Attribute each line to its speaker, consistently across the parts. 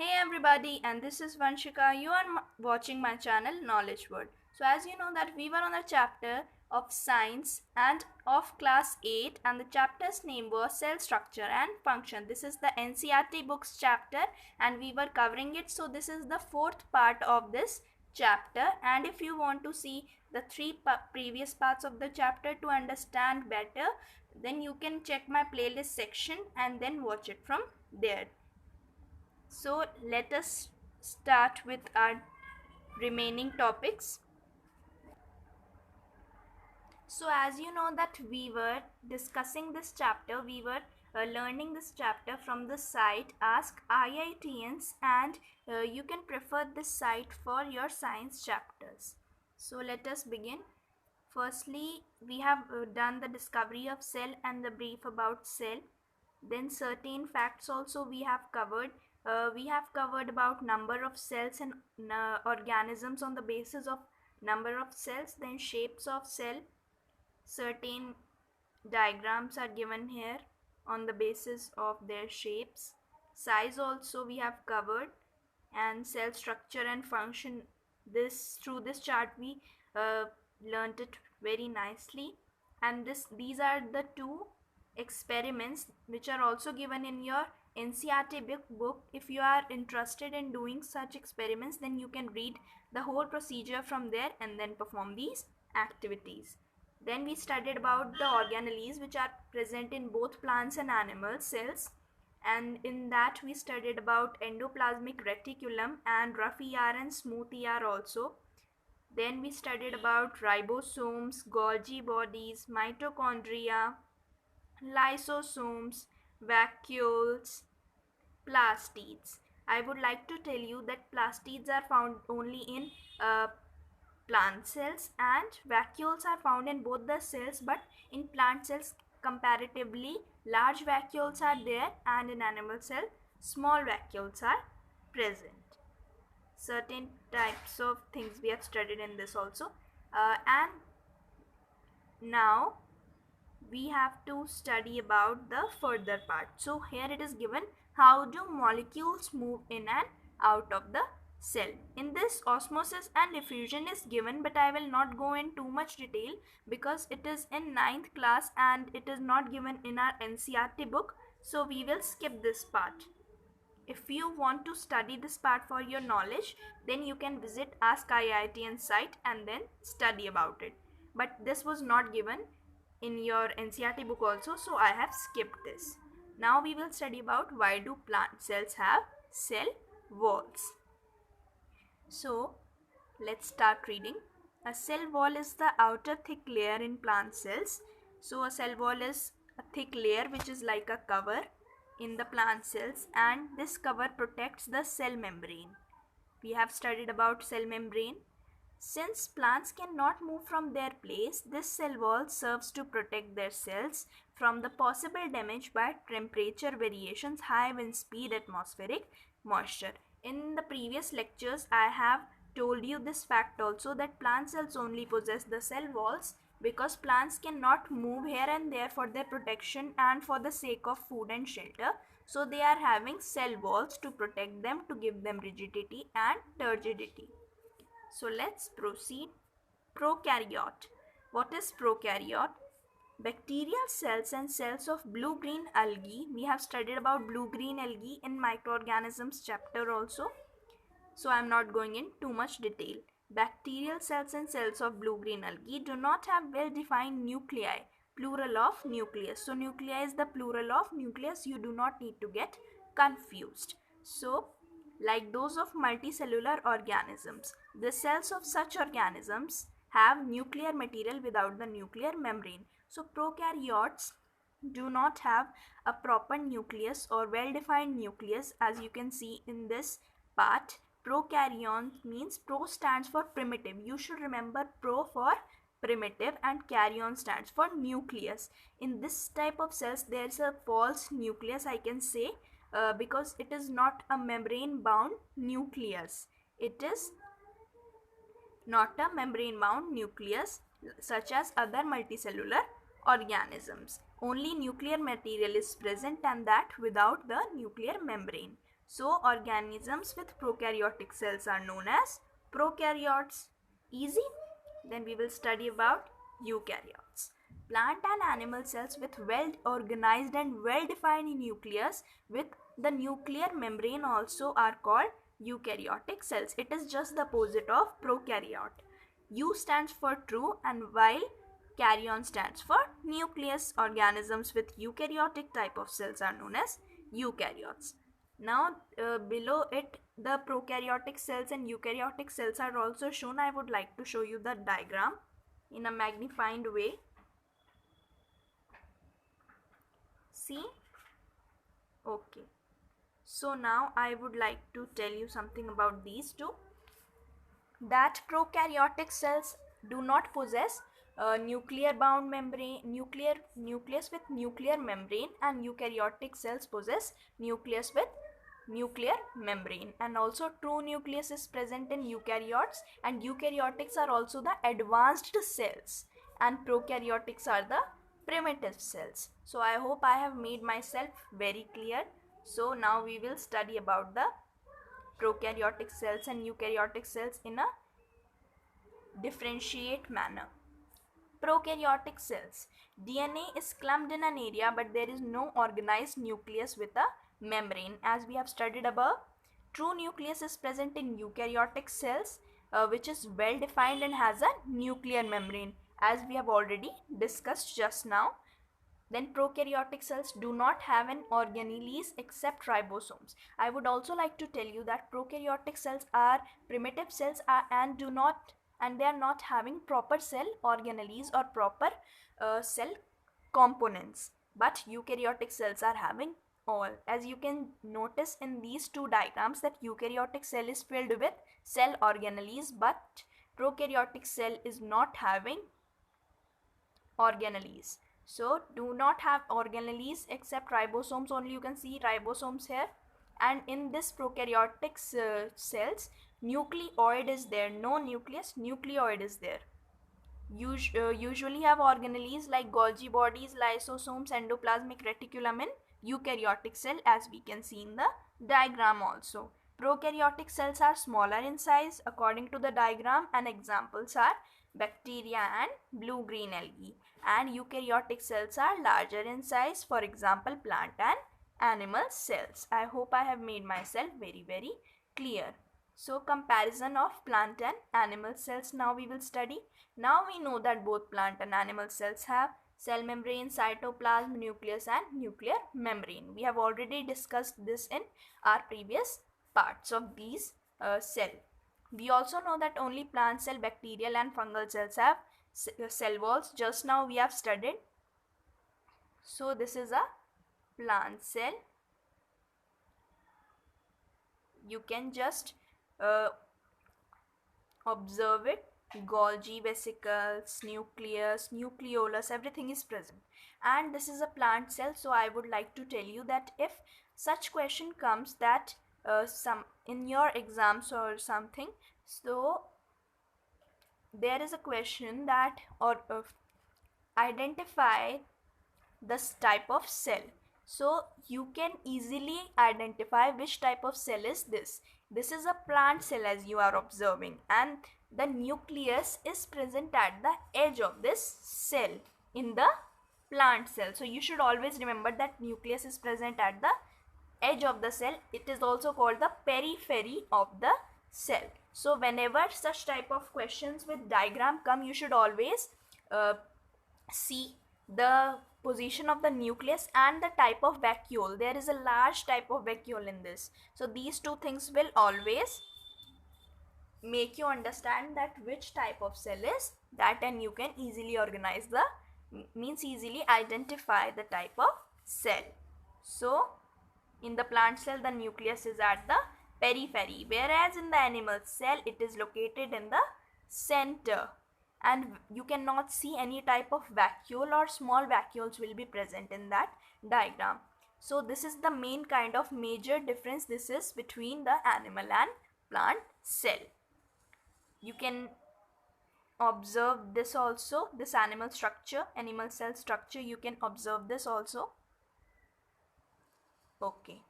Speaker 1: Hey everybody, and this is Vanshika. You are watching my channel Knowledge World. So as you know that we were on a chapter of science and of class 8, and the chapter's name was cell structure and function. This is the NCERT books chapter and we were covering it. So this is the fourth part of this chapter, and if you want to see the three previous parts of the chapter to understand better, then you can check my playlist section and then watch it from there. So let us start with our remaining topics. So as you know that we were discussing this chapter, we were learning this chapter from the site Ask IITians, and you can prefer this site for your science chapters. So let us begin. Firstly, we have done the discovery of cell and the brief about cell. Then certain facts also we have covered. We have covered about number of cells and organisms on the basis of number of cells. Then shapes of cell. Certain diagrams are given here on the basis of their shapes. Size also we have covered, and cell structure and function. This through this chart we uh, learnt it very nicely, and these are the two experiments which are also given in your NCERT book. If you are interested in doing such experiments, then you can read the whole procedure from there and then perform these activities. Then we studied about the organelles which are present in both plants and animal cells, and in that we studied about endoplasmic reticulum and rough ER and smooth ER also. Then we studied about ribosomes, Golgi bodies, mitochondria, lysosomes, vacuoles, plastids. I would like to tell you that plastids are found only in plant cells, and vacuoles are found in both the cells, but in plant cells comparatively large vacuoles are there, and in animal cell small vacuoles are present. Certain types of things we have studied in this also, and now we have to study about the further part. So here it is given, how do molecules move in and out of the cell. In this, osmosis and diffusion is given, but I will not go in too much detail because it is in 9th class and it is not given in our NCERT book, so we will skip this part. If you want to study this part for your knowledge, then you can visit Ask IITian site and then study about it. But this was not given in your NCERT book also, so I have skipped this. Now we will study about why do plant cells have cell walls. So let's start reading. A cell wall is the outer thick layer in plant cells. So a cell wall is a thick layer which is like a cover in the plant cells, and this cover protects the cell membrane. We have studied about cell membrane. Since plants cannot move from their place, this cell wall serves to protect their cells from the possible damage by temperature variations, high wind speed, atmospheric moisture. In the previous lectures, I have told you this fact also, that plant cells only possess the cell walls because plants cannot move here and there for their protection and for the sake of food and shelter. So they are having cell walls to protect them, to give them rigidity and turgidity. So let's proceed. Prokaryote. What is prokaryote? Bacterial cells and cells of blue-green algae. We have studied about blue-green algae in microorganisms chapter also, so I am not going in too much detail. Bacterial cells and cells of blue-green algae do not have well-defined nuclei, plural of nucleus. So nuclei is the plural of nucleus. You do not need to get confused. So like those of multicellular organisms, the cells of such organisms have nuclear material without the nuclear membrane. So prokaryotes do not have a proper nucleus or well-defined nucleus, as you can see in this part. Prokaryon means pro stands for primitive. You should remember pro for primitive and karyon stands for nucleus. In this type of cells, there is a false nucleus, I can say, because it is not a membrane bound nucleus. It is not a membrane bound nucleus such as other multicellular organisms. Only nuclear material is present, and that without the nuclear membrane. So organisms with prokaryotic cells are known as prokaryotes. Easy? Then we will study about eukaryotes. Plant and animal cells with well organized and well defined nucleus with the nuclear membrane also are called eukaryotic cells. It is just the opposite of prokaryote. U stands for true, and while karyon stands for nucleus. Organisms with eukaryotic type of cells are known as eukaryotes. Now below it, the prokaryotic cells and eukaryotic cells are also shown. I would like to show you the diagram in a magnified way. See? Okay. So now I would like to tell you something about these two. That prokaryotic cells do not possess nuclear bound membrane, nucleus with nuclear membrane, and eukaryotic cells possess nucleus with nuclear membrane. And also true nucleus is present in eukaryotes, and eukaryotics are also the advanced cells, and prokaryotics are the primitive cells. So I hope I have made myself very clear. So now we will study about the prokaryotic cells and eukaryotic cells in a differentiate manner. Prokaryotic cells. DNA is clumped in an area, but there is no organized nucleus with a membrane. As we have studied above, true nucleus is present in eukaryotic cells, which is well defined and has a nuclear membrane, as we have already discussed just now. Then prokaryotic cells do not have an organelles except ribosomes. I would also like to tell you that prokaryotic cells are primitive cells and they are not having proper cell organelles or proper cell components. But eukaryotic cells are having all. As you can notice in these two diagrams that eukaryotic cell is filled with cell organelles, but prokaryotic cell is not having organelles. So do not have organelles except ribosomes only. You can see ribosomes here. And in this prokaryotic cells, nucleoid is there. No nucleus, nucleoid is there. Usually have organelles like Golgi bodies, lysosomes, endoplasmic reticulum in eukaryotic cell, as we can see in the diagram also. Prokaryotic cells are smaller in size according to the diagram, and examples are bacteria and blue-green algae. And eukaryotic cells are larger in size, for example plant and animal cells. I hope I have made myself very clear. So comparison of plant and animal cells now we will study. Now we know that both plant and animal cells have cell membrane, cytoplasm, nucleus and nuclear membrane. We have already discussed this in our previous parts of these cell. We also know that only plant cell, bacterial and fungal cells have cell walls. Just now we have studied. So this is a plant cell. You can just observe it. Golgi vesicles, nucleus, nucleolus, everything is present. And this is a plant cell. So I would like to tell you that if such question comes that some in your exams or something, so there is a question that identify this type of cell. So you can easily identify which type of cell is this. This is a plant cell, as you are observing, and the nucleus is present at the edge of this cell in the plant cell. So you should always remember that nucleus is present at the edge of the cell. It is also called the periphery of the cell. So whenever such type of questions with diagram come, you should always see the position of the nucleus and the type of vacuole. There is a large type of vacuole in this. So these two things will always make you understand that which type of cell is that, and you can easily organize the easily identify the type of cell. So in the plant cell, the nucleus is at the periphery, whereas in the animal cell it is located in the center, and you cannot see any type of vacuole or small vacuoles will be present in that diagram. So this is the main kind of major difference this is between the animal and plant cell. You can observe this also, this animal structure, animal cell structure, you can observe this also. Okay.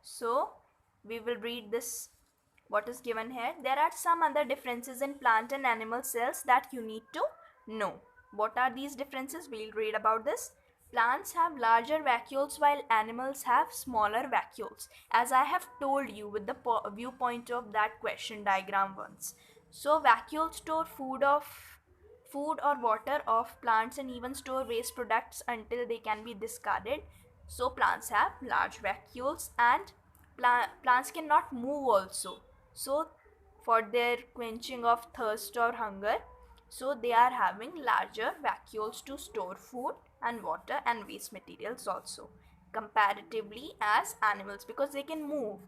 Speaker 1: So we will read this, what is given here. There are some other differences in plant and animal cells that you need to know. What are these differences? We'll read about this. Plants have larger vacuoles while animals have smaller vacuoles, as I have told you with the viewpoint of that question diagram once. So vacuoles store food or water of plants and even store waste products until they can be discarded. So plants have large vacuoles, and plants cannot move also. So for their quenching of thirst or hunger, so they are having larger vacuoles to store food and water and waste materials also, comparatively as animals, because they can move.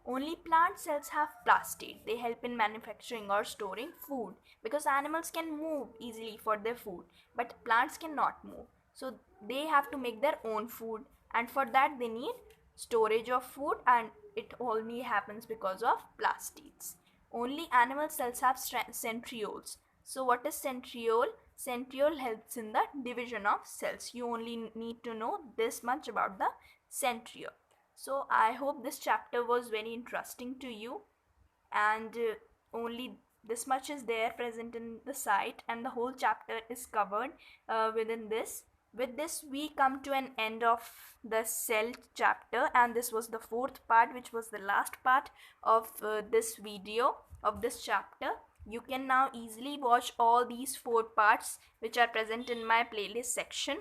Speaker 1: Only plant cells have plastid. They help in manufacturing or storing food, because animals can move easily for their food, but plants cannot move. So they have to make their own food, and for that they need storage of food, and it only happens because of plastids. Only animal cells have centrioles. So what is centriole? Centriole helps in the division of cells. You only need to know this much about the centriole. So I hope this chapter was very interesting to you, and only this much is there present in the site, and the whole chapter is covered within this. With this we come to an end of the cell chapter, and this was the fourth part, which was the last part of this video of this chapter. You can now easily watch all these 4 parts which are present in my playlist section.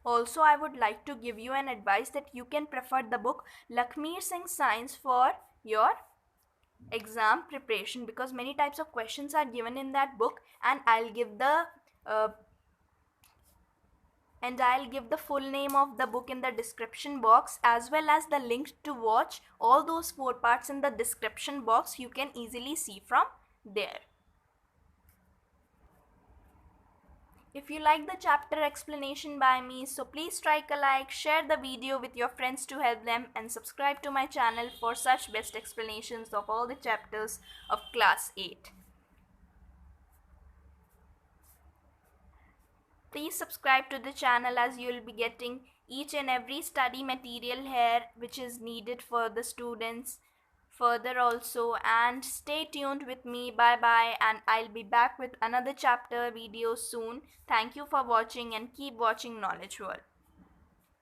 Speaker 1: Also, I would like to give you an advice that you can prefer the book Lakhmir Singh Science for your exam preparation, because many types of questions are given in that book, and I'll give uh, the full name of the book in the description box, as well as the link to watch all those 4 parts in the description box. You can easily see from there. If you like the chapter explanation by me, so please strike a like, share the video with your friends to help them, and subscribe to my channel for such best explanations of all the chapters of class 8. Please subscribe to the channel, as you will be getting each and every study material here which is needed for the students further also. And stay tuned with me. Bye bye, and I'll be back with another chapter video soon. Thank you for watching, and keep watching Knowledge World.